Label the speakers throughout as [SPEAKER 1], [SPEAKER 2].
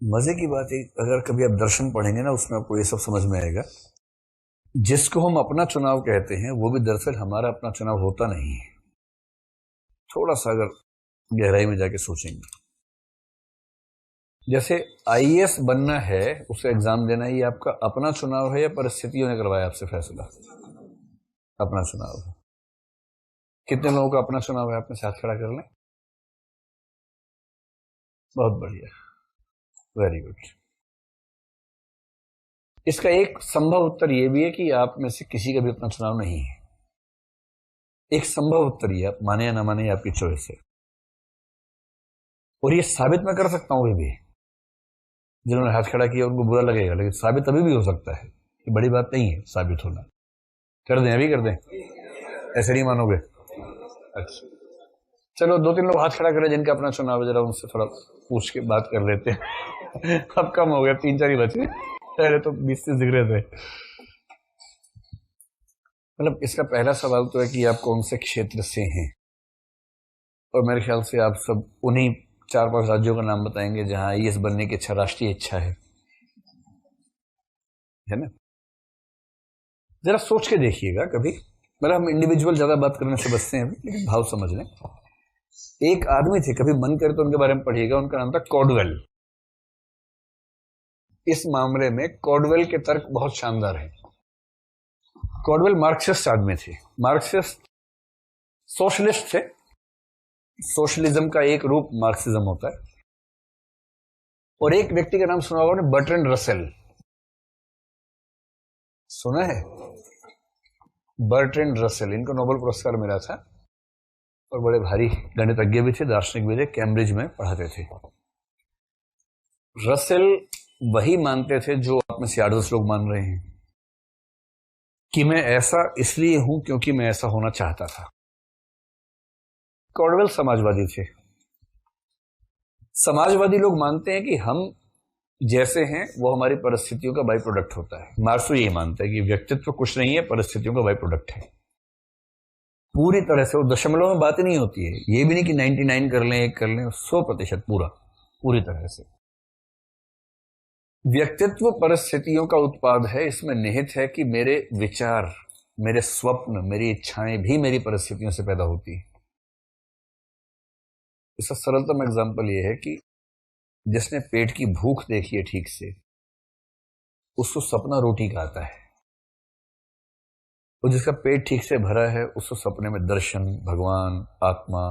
[SPEAKER 1] मजे की बात है, अगर कभी आप दर्शन पढ़ेंगे ना उसमें आपको ये सब समझ में आएगा। जिसको हम अपना चुनाव कहते हैं वो भी दरअसल हमारा अपना चुनाव होता नहीं है। थोड़ा सा अगर गहराई में जाके सोचेंगे, जैसे आईएएस बनना है, उसे एग्जाम देना, ये आपका अपना चुनाव है या परिस्थितियों ने करवाया आपसे फैसला? अपना चुनाव है। कितने लोगों का अपना चुनाव है? आपने साथ खड़ा कर लें। बहुत बढ़िया, वेरी गुड। इसका एक संभव उत्तर यह भी है कि आप में से किसी का भी अपना चुनाव नहीं है। एक संभव उत्तर ये, आप माने या ना माने, आपकी चॉइस है। और ये साबित मैं कर सकता हूं भी। जिन्होंने हाथ खड़ा किया उनको बुरा लगेगा, लेकिन साबित अभी भी हो सकता है। ये बड़ी बात नहीं है साबित होना। कर दें, अभी कर दें? ऐसे नहीं मानोगे? अच्छा, चलो दो तीन लोग हाथ खड़ा करें जिनका अपना चुनाव है, जरा उनसे थोड़ा पूछ के बात कर लेते हैं। अब कम हो गया, तीन चार ही बचे, पहले तो 20 से दिख रहे थे। मतलब इसका पहला सवाल तो है कि आप कौन से क्षेत्र से हैं, और मेरे ख्याल से आप सब उन्हीं 4-5 राज्यों का नाम बताएंगे जहां आईएएस बनने की इच्छा, राष्ट्रीय इच्छा है ना? जरा सोच के देखिएगा कभी। मतलब हम इंडिविजुअल ज्यादा बात करने से बचते हैं अभी, लेकिन भाव समझ लें। एक आदमी थे, कभी मन करे तो उनके बारे में पढ़िएगा, उनका नाम था कॉडवेल। इस मामले में कॉडवेल के तर्क बहुत शानदार हैं। कॉडवेल मार्क्सिस्ट आदमी थे, मार्क्सिस्ट सोशलिस्ट थे। सोशलिज्म का एक रूप मार्क्सिज्म होता है। और एक व्यक्ति का नाम सुना होगा, बर्ट्रैंड रसेल। सुना है? बर्ट्रैंड रसेल, इनको नोबेल पुरस्कार मिला था और बड़े भारी गणितज्ञ भी थे, दार्शनिक भी थे, कैम्ब्रिज में पढ़ाते थे। रसेल वही मानते थे जो आप में से 8-10 लोग मान रहे हैं, कि मैं ऐसा इसलिए हूं क्योंकि मैं ऐसा होना चाहता था। कॉडवेल समाजवादी थे। समाजवादी लोग मानते हैं कि हम जैसे हैं वो हमारी परिस्थितियों का बाई प्रोडक्ट होता है। मार्क्स यही मानता है कि व्यक्तित्व कुछ नहीं है, परिस्थितियों का बाई प्रोडक्ट है। पूरी तरह से, वो दशमलव में बात ही नहीं होती है, ये भी नहीं कि 99 कर लें, 1 कर लें, 100% पूरा, पूरी तरह से। व्यक्तित्व परिस्थितियों का उत्पाद है। इसमें निहित है कि मेरे विचार, मेरे स्वप्न, मेरी इच्छाएं भी मेरी परिस्थितियों से पैदा होती है। इसका सरलतम एग्जाम्पल यह है कि जिसने पेट की भूख देखी है ठीक से, उसको सपना रोटी का आता है। और जिसका पेट ठीक से भरा है उसको सपने में दर्शन, भगवान, आत्मा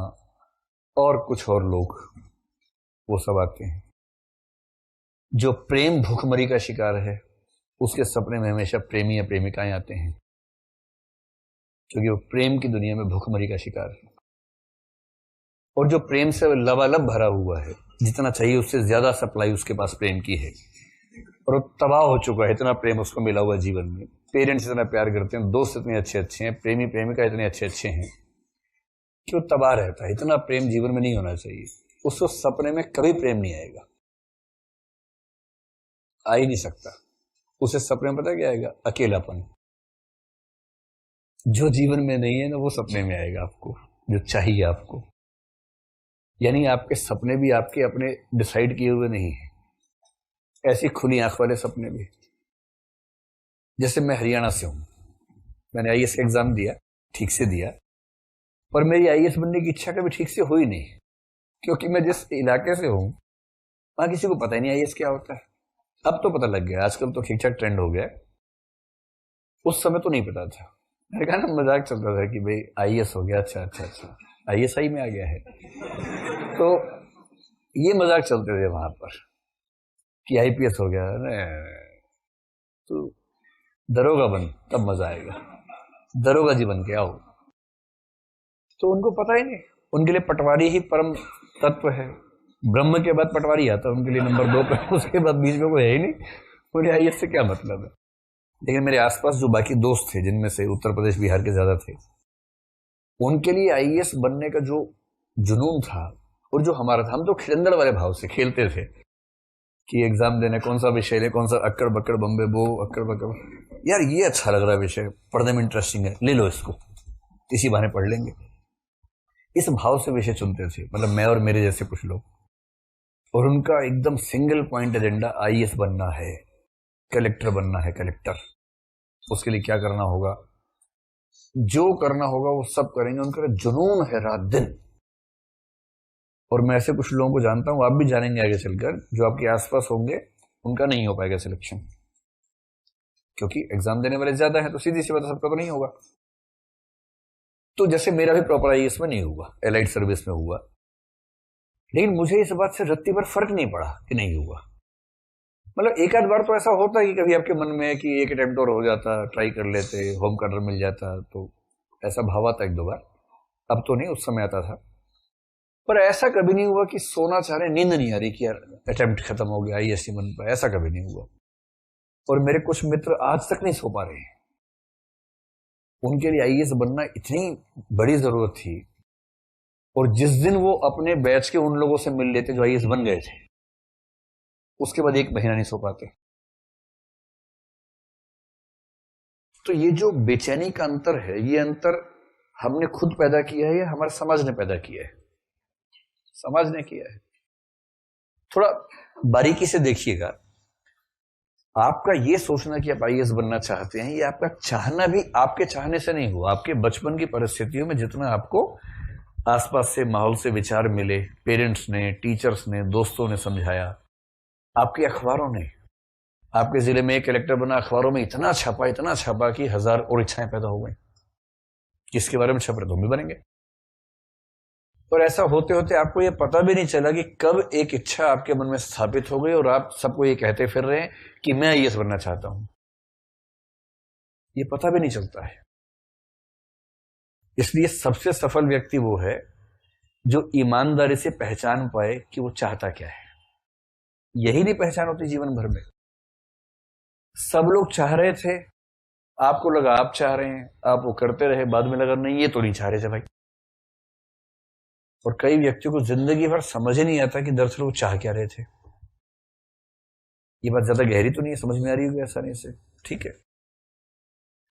[SPEAKER 1] और कुछ और लोग, वो सब आते हैं। जो प्रेम भूखमरी का शिकार है उसके सपने में हमेशा प्रेमी या प्रेमिकाएं आते हैं, क्योंकि वो प्रेम की दुनिया में भूखमरी का शिकार है। और जो प्रेम से लबालब भरा हुआ है, जितना चाहिए उससे ज्यादा सप्लाई उसके पास प्रेम की है, और वो तबाह हो चुका है, इतना प्रेम उसको मिला हुआ जीवन में, पेरेंट्स इतना प्यार करते हैं, दोस्त इतने अच्छे अच्छे हैं, प्रेमी प्रेमिका इतने अच्छे अच्छे हैं कि वो तबाह रहता है। इतना प्रेम जीवन में नहीं होना चाहिए। उसको सपने में कभी प्रेम नहीं आएगा, आ ही नहीं सकता। उसे सपने में पता क्या आएगा? अकेलापन। जो जीवन में नहीं है ना, वो सपने में आएगा आपको, जो चाहिए आपको। यानी आपके सपने भी आपके अपने डिसाइड किए हुए नहीं है, ऐसी खुली आंख वाले सपने भी। जैसे मैं हरियाणा से हूं, मैंने आईएएस का एग्जाम दिया, ठीक से दिया, पर मेरी आईएएस बनने की इच्छा कभी ठीक से हुई नहीं, क्योंकि मैं जिस इलाके से हूं वहां किसी को पता ही नहीं आईएएस क्या होता है। अब तो पता लग गया, आजकल तो ठीक ठाक ट्रेंड हो गया। उस समय तो नहीं पता था। मैंने कहा ना, मजाक चलता था कि भाई आईएएस हो गया, अच्छा अच्छा अच्छा, आईएसआई में आ गया है। तो ये मजाक चलते थे वहां पर कि आईपीएस हो गया। तो दरोगा बन, तब मजा आएगा, दरोगा जी बन के आओ। तो उनको पता ही नहीं, उनके लिए पटवारी ही परम तत्व है। ब्रह्म के बाद पटवारी आता है उनके लिए नंबर 2 पे, उसके बाद बीच में कोई है ही नहीं। बोले आईएएस से क्या मतलब है? लेकिन मेरे आसपास जो बाकी दोस्त थे, जिनमें से उत्तर प्रदेश बिहार के ज्यादा थे, उनके लिए आईएएस बनने का जो जुनून था और जो हमारा था, हम तो खिलंदड़ वाले भाव से खेलते थे कि एग्जाम देने कौन सा विषय ले, कौन सा अक्कड़ बक्कड़ बम्बे बो, अक्कड़ बक्कड़, यार ये अच्छा लग रहा है विषय, पढ़ने में इंटरेस्टिंग है, ले लो इसको, इसी बहाने पढ़ लेंगे। इस भाव से विषय चुनते थे, मतलब मैं और मेरे जैसे कुछ लोग। और उनका एकदम सिंगल पॉइंट एजेंडा आईएएस बनना है, कलेक्टर बनना है, कलेक्टर। उसके लिए क्या करना होगा, जो करना होगा वो सब करेंगे, उनका जुनून है रात दिन। और मैं ऐसे कुछ लोगों को जानता हूं, आप भी जानेंगे आगे चलकर, जो आपके आसपास होंगे, उनका नहीं हो पाएगा सिलेक्शन, क्योंकि एग्जाम देने वाले ज्यादा हैं, तो सीधी सी बात है सबका तो नहीं होगा। तो जैसे मेरा भी प्रॉपर आईएएस में नहीं हुआ, एलाइड सर्विस में हुआ, लेकिन मुझे इस बात से रत्ती भर फर्क नहीं पड़ा कि नहीं हुआ। मतलब एक आध बार तो ऐसा होता है कि कभी आपके मन में है कि एक अटेम्प्ट और हो जाता, ट्राई कर लेते, होम कार्डर मिल जाता, तो ऐसा भाव आता एक दो बार। अब तो नहीं, उस समय आता था। पर ऐसा कभी नहीं हुआ कि सोना चाह रहे, नींद नहीं आ रही कि यार अटेम्प्ट खत्म हो गया, आईएएस बन पाया, ऐसा कभी नहीं हुआ। और मेरे कुछ मित्र आज तक नहीं सो पा रहे हैं। उनके लिए आईएएस बनना इतनी बड़ी जरूरत थी, और जिस दिन वो अपने बैच के उन लोगों से मिल लेते जो आईएएस बन गए थे, उसके बाद एक महीना नहीं सो पाते। तो ये जो बेचैनी का अंतर है, ये अंतर हमने खुद पैदा किया है या हमारे समाज ने पैदा किया है? समाज ने किया है। थोड़ा बारीकी से देखिएगा, आपका ये सोचना कि आप आईएएस बनना चाहते हैं, ये आपका चाहना भी आपके चाहने से नहीं हुआ। आपके बचपन की परिस्थितियों में जितना आपको आसपास से माहौल से विचार मिले, पेरेंट्स ने, टीचर्स ने, दोस्तों ने समझाया, आपके अखबारों ने, आपके जिले में एक कलेक्टर बना, अखबारों में इतना छापा कि 1000 और इच्छाएं पैदा हो गई, किसके बारे में छप रहे, तुम भी बनेंगे। और ऐसा होते होते आपको ये पता भी नहीं चला कि कब एक इच्छा आपके मन में स्थापित हो गई और आप सबको ये कहते फिर रहे हैं कि मैं आईएएस बनना चाहता हूं। ये पता भी नहीं चलता है। इसलिए सबसे सफल व्यक्ति वो है जो ईमानदारी से पहचान पाए कि वो चाहता क्या है। यही नहीं पहचान होती जीवन भर में। सब लोग चाह रहे थे, आपको लगा आप चाह रहे हैं, आप वो करते रहे, बाद में लगा नहीं ये तो नहीं चाह रहे थे भाई। और कई व्यक्तियों को जिंदगी भर समझ ही नहीं आता कि दरअसल वो चाह क्या रहे थे। ये बात ज्यादा गहरी तो नहीं है, समझ में आ रही होगी आसानी से, ठीक है।